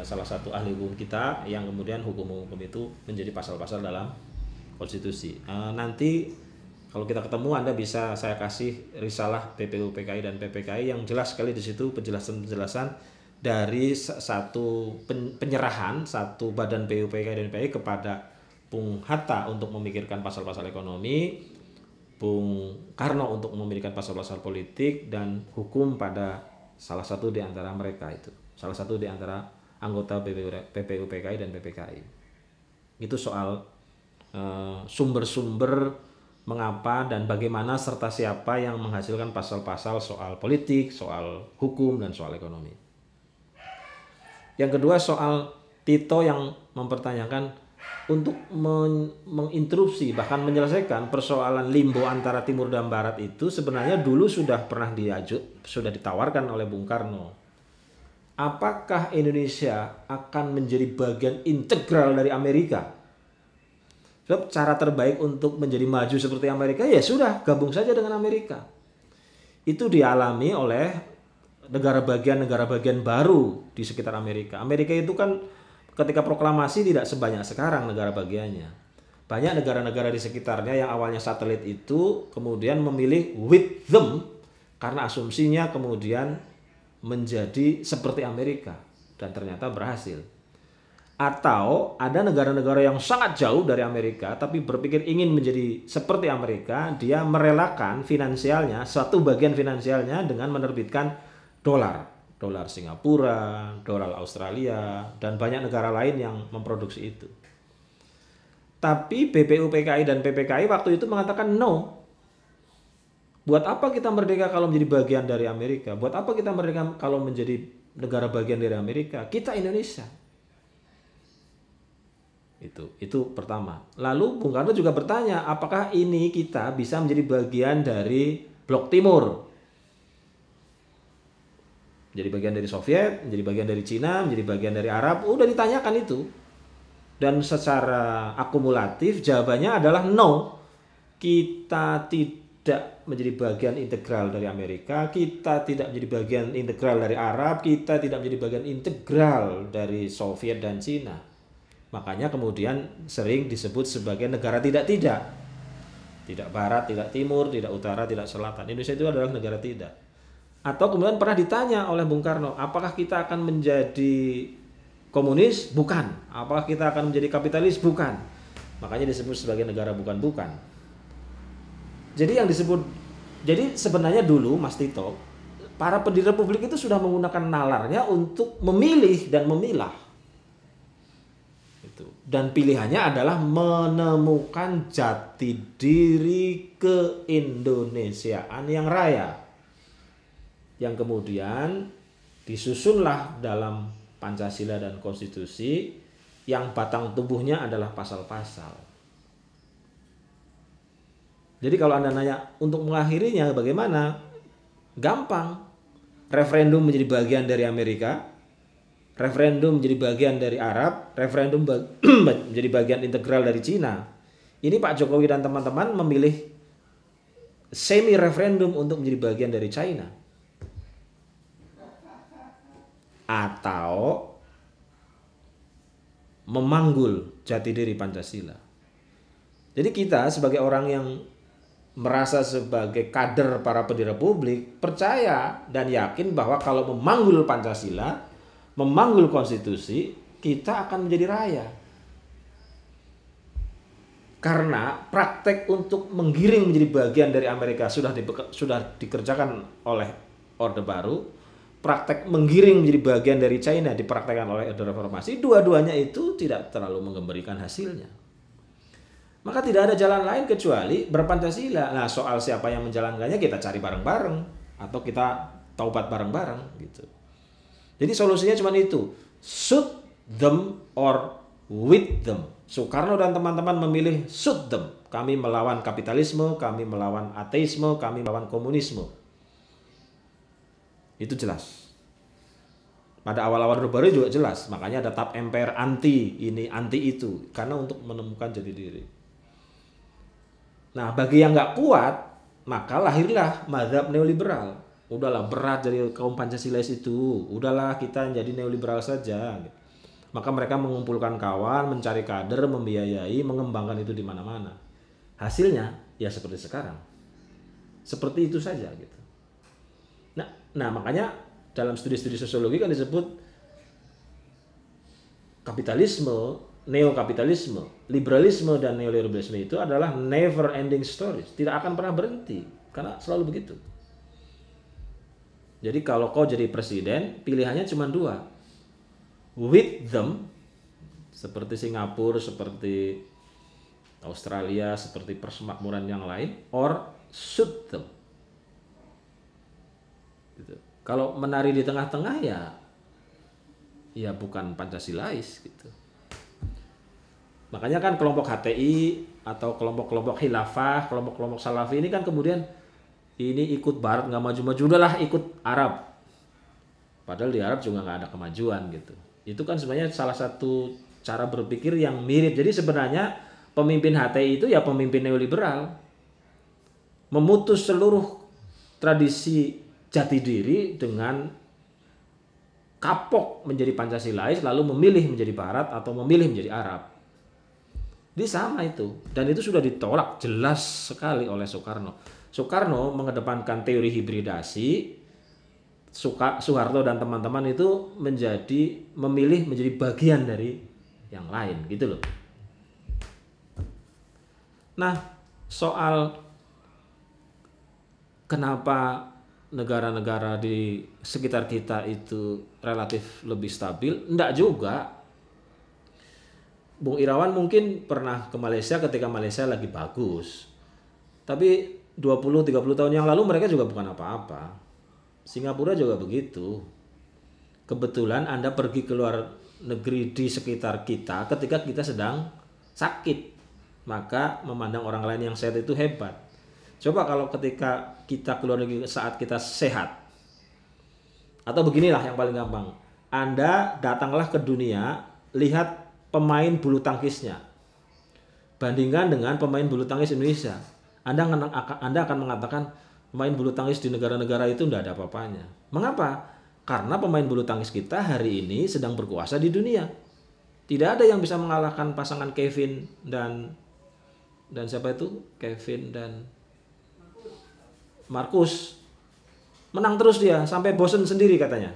salah satu ahli hukum kita yang kemudian hukum-hukum itu menjadi pasal-pasal dalam konstitusi. Nanti kalau kita ketemu Anda bisa saya kasih risalah PPUPKI dan PPKI yang jelas sekali di situ penjelasan-penjelasan dari satu penyerahan satu badan PPUPKI dan PPKI kepada Bung Hatta untuk memikirkan pasal-pasal ekonomi, Bung Karno untuk memikirkan pasal-pasal politik, dan hukum pada salah satu di antara mereka itu. Salah satu di antara anggota PPUPKI dan PPKI. Itu soal sumber-sumber mengapa dan bagaimana serta siapa yang menghasilkan pasal-pasal soal politik, soal hukum, dan soal ekonomi. Yang kedua soal Tito yang mempertanyakan untuk menginterupsi bahkan menyelesaikan persoalan limbo antara timur dan barat itu sebenarnya dulu sudah pernah sudah ditawarkan oleh Bung Karno. Apakah Indonesia akan menjadi bagian integral dari Amerika? Sebab cara terbaik untuk menjadi maju seperti Amerika ya sudah gabung saja dengan Amerika. Itu dialami oleh negara bagian baru di sekitar Amerika. Amerika itu kan ketika proklamasi tidak sebanyak sekarang negara bagiannya. Banyak negara-negara di sekitarnya yang awalnya satelit itu kemudian memilih with them karena asumsinya kemudian menjadi seperti Amerika dan ternyata berhasil. Atau ada negara-negara yang sangat jauh dari Amerika tapi berpikir ingin menjadi seperti Amerika, dia merelakan finansialnya, suatu bagian finansialnya dengan menerbitkan dolar Singapura, dolar Australia, dan banyak negara lain yang memproduksi itu. Tapi BPUPKI dan PPKI waktu itu mengatakan no. Buat apa kita merdeka kalau menjadi bagian dari Amerika? Buat apa kita merdeka kalau menjadi negara bagian dari Amerika? Kita Indonesia. Itu pertama. Lalu Bung Karno juga bertanya, apakah ini kita bisa menjadi bagian dari Blok Timur? Menjadi bagian dari Soviet, menjadi bagian dari Cina, menjadi bagian dari Arab, udah ditanyakan itu. Dan secara akumulatif jawabannya adalah no. Kita tidak menjadi bagian integral dari Amerika, kita tidak menjadi bagian integral dari Arab, kita tidak menjadi bagian integral dari Soviet dan Cina. Makanya kemudian sering disebut sebagai negara tidak-tidak. Tidak barat, tidak timur, tidak utara, tidak selatan. Indonesia itu adalah negara tidak. Atau kemudian pernah ditanya oleh Bung Karno, apakah kita akan menjadi komunis? Bukan. Apakah kita akan menjadi kapitalis? Bukan. Makanya disebut sebagai negara bukan-bukan. Jadi sebenarnya dulu Mas Tito, para pendiri republik itu sudah menggunakan nalarnya untuk memilih dan memilah. Dan pilihannya adalah menemukan jati diri keindonesiaan yang raya. Yang kemudian disusunlah dalam Pancasila dan Konstitusi yang batang tubuhnya adalah pasal-pasal. Jadi kalau Anda nanya untuk mengakhirinya bagaimana? Gampang. Referendum menjadi bagian dari Amerika, referendum menjadi bagian dari Arab, referendum menjadi bagian integral dari Cina. Ini Pak Jokowi dan teman-teman memilih semi referendum untuk menjadi bagian dari China. Atau memanggul jati diri Pancasila. Jadi kita sebagai orang yang merasa sebagai kader para pendiri republik, percaya dan yakin bahwa kalau memanggul Pancasila, memanggul konstitusi, kita akan menjadi raya. Karena praktek untuk menggiring menjadi bagian dari Amerika sudah dikerjakan oleh Orde Baru, praktek menggiring menjadi bagian dari China dipraktekkan oleh Orde Reformasi, dua-duanya itu tidak terlalu mengembalikan hasilnya. Maka tidak ada jalan lain kecuali berpancasila. Nah, soal siapa yang menjalankannya kita cari bareng-bareng atau kita taubat bareng-bareng gitu. Jadi solusinya cuma itu, shoot them or with them. Soekarno dan teman-teman memilih shoot them. Kami melawan kapitalisme, kami melawan ateisme, kami melawan komunisme. Itu jelas. Pada awal-awal Orde Baru juga jelas. Makanya ada tap MPR anti ini, anti itu. Karena untuk menemukan jati diri. Nah, bagi yang nggak kuat, maka lahirlah mazhab neoliberal. Udahlah, berat jadi kaum Pancasilais itu. Udahlah, kita jadi neoliberal saja. Maka mereka mengumpulkan kawan, mencari kader, membiayai, mengembangkan itu di mana-mana. Hasilnya ya seperti sekarang. Seperti itu saja gitu. Nah, makanya dalam studi-studi sosiologi kan disebut kapitalisme, neokapitalisme, liberalisme dan neoliberalisme itu adalah never ending stories. Tidak akan pernah berhenti karena selalu begitu. Jadi kalau kau jadi presiden, pilihannya cuma dua. With them, seperti Singapura, seperti Australia, seperti persemakmuran yang lain, or shoot them. Gitu. Kalau menari di tengah-tengah ya bukan Pancasilais gitu. Makanya kan kelompok HTI atau kelompok-kelompok khilafah, kelompok-kelompok salafi ini kan kemudian ini ikut barat nggak maju-maju, udahlah ikut Arab. Padahal di Arab juga nggak ada kemajuan gitu. Itu kan sebenarnya salah satu cara berpikir yang mirip. Jadi sebenarnya pemimpin HTI itu ya pemimpin neoliberal. Memutus seluruh tradisi jati diri dengan kapok menjadi Pancasilais lalu memilih menjadi Barat atau memilih menjadi Arab. Jadi sama itu, dan itu sudah ditolak jelas sekali oleh Soekarno. Soekarno mengedepankan teori hibridasi. Soeharto dan teman-teman itu memilih menjadi bagian dari yang lain gitu loh. Nah, soal kenapa negara-negara di sekitar kita itu relatif lebih stabil, enggak juga. Bung Irawan mungkin pernah ke Malaysia ketika Malaysia lagi bagus. Tapi 20-30 tahun yang lalu mereka juga bukan apa-apa. Singapura juga begitu. Kebetulan Anda pergi ke luar negeri di sekitar kita ketika kita sedang sakit, maka memandang orang lain yang sehat itu hebat. Coba kalau ketika kita keluar negeri saat kita sehat. Atau beginilah yang paling gampang. Anda datanglah ke dunia, lihat pemain bulu tangkisnya. Bandingkan dengan pemain bulu tangkis Indonesia. Anda akan mengatakan pemain bulu tangkis di negara-negara itu tidak ada apa-apanya. Mengapa? Karena pemain bulu tangkis kita hari ini sedang berkuasa di dunia. Tidak ada yang bisa mengalahkan pasangan Kevin dan siapa itu? Kevin dan Marcus. Menang terus dia sampai bosen sendiri katanya.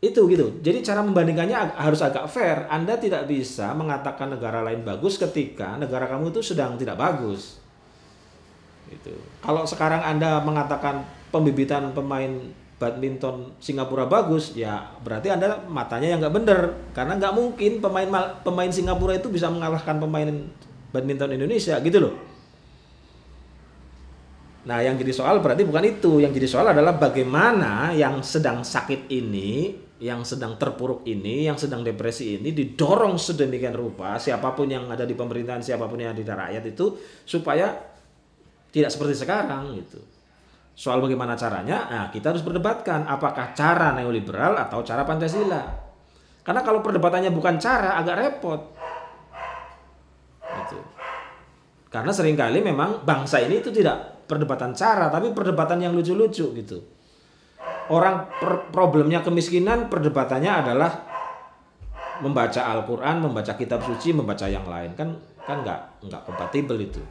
Itu gitu. Jadi cara membandingkannya harus agak fair. Anda tidak bisa mengatakan negara lain bagus ketika negara kamu itu sedang tidak bagus. Gitu. Kalau sekarang Anda mengatakan pembibitan pemain badminton Singapura bagus, ya berarti Anda matanya yang nggak bener. Karena nggak mungkin pemain Singapura itu bisa mengalahkan pemain badminton Indonesia gitu loh. Nah, yang jadi soal berarti bukan itu. Yang jadi soal adalah bagaimana yang sedang sakit ini, yang sedang terpuruk ini, yang sedang depresi ini didorong sedemikian rupa, siapapun yang ada di pemerintahan, siapapun yang ada di rakyat itu, supaya tidak seperti sekarang gitu. Soal bagaimana caranya, nah kita harus berdebatkan apakah cara neoliberal atau cara Pancasila. Karena kalau perdebatannya bukan cara, agak repot. Gitu. Karena seringkali memang bangsa ini itu tidak perdebatan cara, tapi perdebatan yang lucu-lucu gitu. Orang problemnya kemiskinan, perdebatannya adalah membaca Al-Quran, membaca kitab suci, membaca yang lain. Kan nggak kompatibel itu.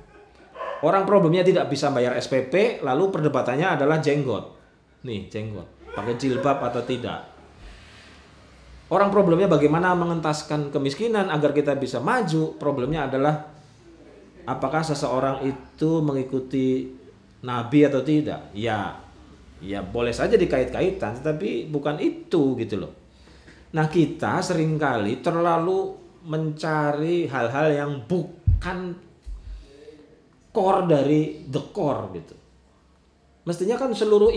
Orang problemnya tidak bisa bayar SPP, lalu perdebatannya adalah jenggot. Nih, jenggot. Pakai jilbab atau tidak. Orang problemnya bagaimana mengentaskan kemiskinan agar kita bisa maju. Problemnya adalah apakah seseorang itu mengikuti Nabi atau tidak? Ya boleh saja dikait-kaitan, tapi bukan itu gitu loh. Nah, kita seringkali terlalu mencari hal-hal yang bukan core dari the core gitu. Mestinya kan seluruh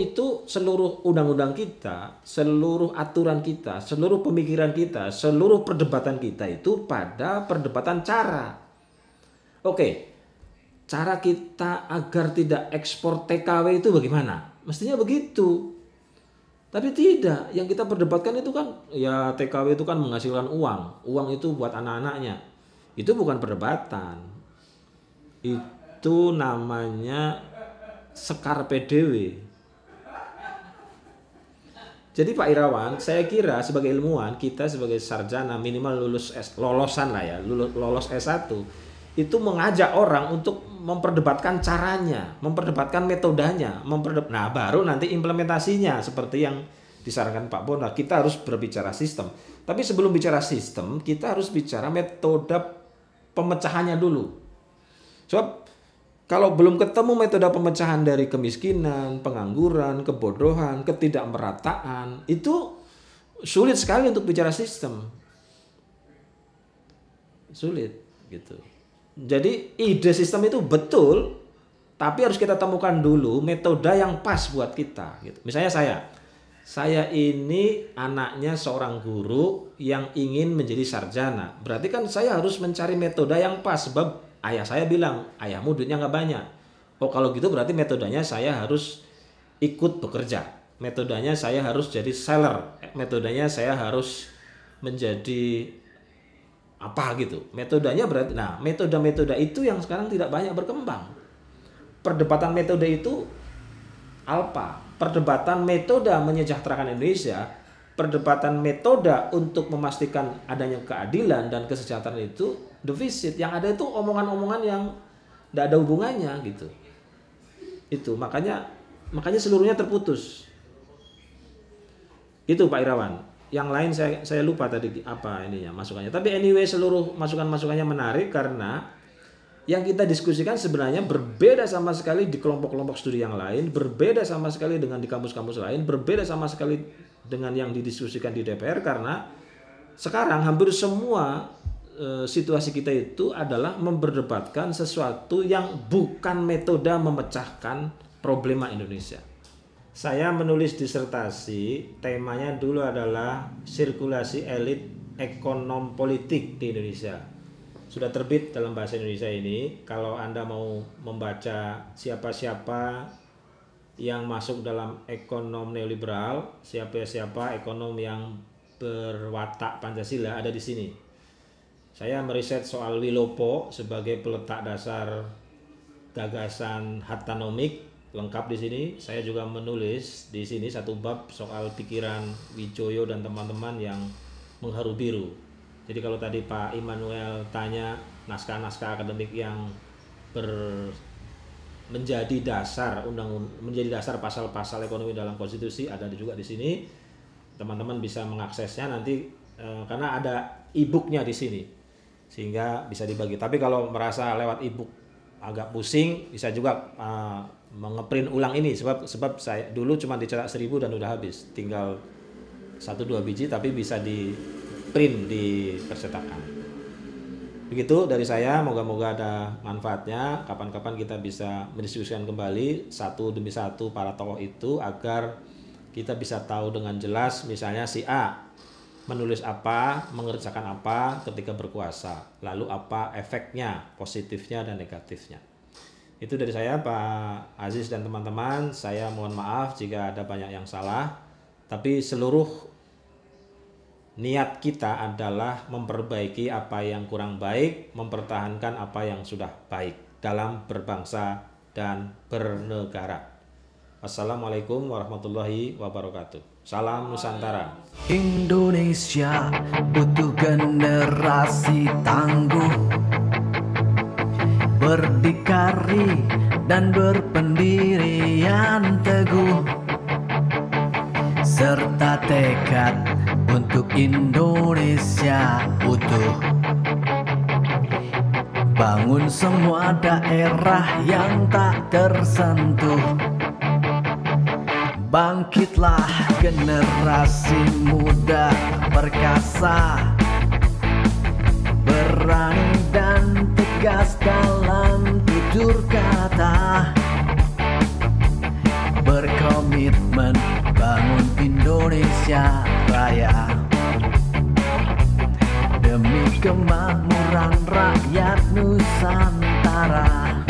undang-undang kita, seluruh aturan kita, seluruh pemikiran kita, seluruh perdebatan kita itu pada perdebatan cara. Oke. Cara kita agar tidak ekspor TKW itu bagaimana? Mestinya begitu. Tapi tidak. Yang kita perdebatkan itu kan, ya TKW itu kan menghasilkan uang. Uang itu buat anak-anaknya. Itu bukan perdebatan. Itu namanya sekar PDW. Jadi Pak Irawan, saya kira sebagai ilmuwan, kita sebagai sarjana minimal lolos S1, itu mengajak orang untuk memperdebatkan caranya, memperdebatkan metodenya, nah baru nanti implementasinya seperti yang disarankan Pak Bonar. Kita harus berbicara sistem. Tapi sebelum bicara sistem, kita harus bicara metode pemecahannya dulu. Sebab kalau belum ketemu metode pemecahan dari kemiskinan, pengangguran, kebodohan, ketidakmerataan, itu sulit sekali untuk bicara sistem. Sulit gitu. Jadi ide sistem itu betul, tapi harus kita temukan dulu metode yang pas buat kita. Gitu. Misalnya saya ini anaknya seorang guru yang ingin menjadi sarjana. Berarti kan saya harus mencari metode yang pas. Sebab ayah saya bilang, ayahmu duitnya nggak banyak. Oh kalau gitu berarti metodenya saya harus ikut bekerja. Metodenya saya harus jadi seller. Metodenya saya harus menjadi apa gitu. Metodenya berarti, nah metode-metode itu yang sekarang tidak banyak berkembang. Perdebatan metode itu ALPA, perdebatan metode menyejahterakan Indonesia, perdebatan metode untuk memastikan adanya keadilan dan kesejahteraan itu defisit. Yang ada itu omongan-omongan yang tidak ada hubungannya gitu. Itu makanya seluruhnya terputus. Itu Pak Irawan. Yang lain saya lupa tadi apa ininya masukannya. Tapi anyway seluruh masukan-masukannya menarik karena yang kita diskusikan sebenarnya berbeda sama sekali di kelompok-kelompok studi yang lain, berbeda sama sekali dengan di kampus-kampus lain, berbeda sama sekali dengan yang didiskusikan di DPR, karena sekarang hampir semua situasi kita itu adalah memperdebatkan sesuatu yang bukan metode memecahkan problema Indonesia. Saya menulis disertasi, temanya dulu adalah sirkulasi elit ekonom politik di Indonesia. Sudah terbit dalam bahasa Indonesia ini. Kalau Anda mau membaca siapa-siapa yang masuk dalam ekonom neoliberal, siapa-siapa ekonom yang berwatak Pancasila, ada di sini. Saya meriset soal Wilopo sebagai peletak dasar gagasan haptanomik, lengkap di sini. Saya juga menulis di sini satu bab soal pikiran Wijoyo dan teman-teman yang mengharu biru. Jadi kalau tadi Pak Immanuel tanya naskah-naskah akademik yang menjadi dasar menjadi dasar pasal-pasal ekonomi dalam konstitusi, ada juga di sini. Teman-teman bisa mengaksesnya nanti karena ada e-booknya di sini sehingga bisa dibagi. Tapi kalau merasa lewat e-book agak pusing, bisa juga mengeprint ulang ini sebab saya dulu cuma dicetak 1000 dan udah habis, tinggal 1-2 biji, tapi bisa di print di percetakan. Begitu dari saya, moga-moga ada manfaatnya. Kapan-kapan kita bisa mendiskusikan kembali satu demi satu para tokoh itu agar kita bisa tahu dengan jelas, misalnya si A menulis apa, mengerjakan apa ketika berkuasa, lalu apa efeknya, positifnya dan negatifnya. Itu dari saya Pak Aziz dan teman-teman. Saya mohon maaf jika ada banyak yang salah, tapi seluruh niat kita adalah memperbaiki apa yang kurang baik, mempertahankan apa yang sudah baik dalam berbangsa dan bernegara. Wassalamualaikum warahmatullahi wabarakatuh. Salam Nusantara. Indonesia butuh generasi tangguh, berdikari dan berpendirian teguh, serta tekad untuk Indonesia utuh. Bangun semua daerah yang tak tersentuh. Bangkitlah generasi muda perkasa, berani dan tegas dalam tutur kata, berkomitmen bangun Indonesia Raya demi kemakmuran rakyat Nusantara.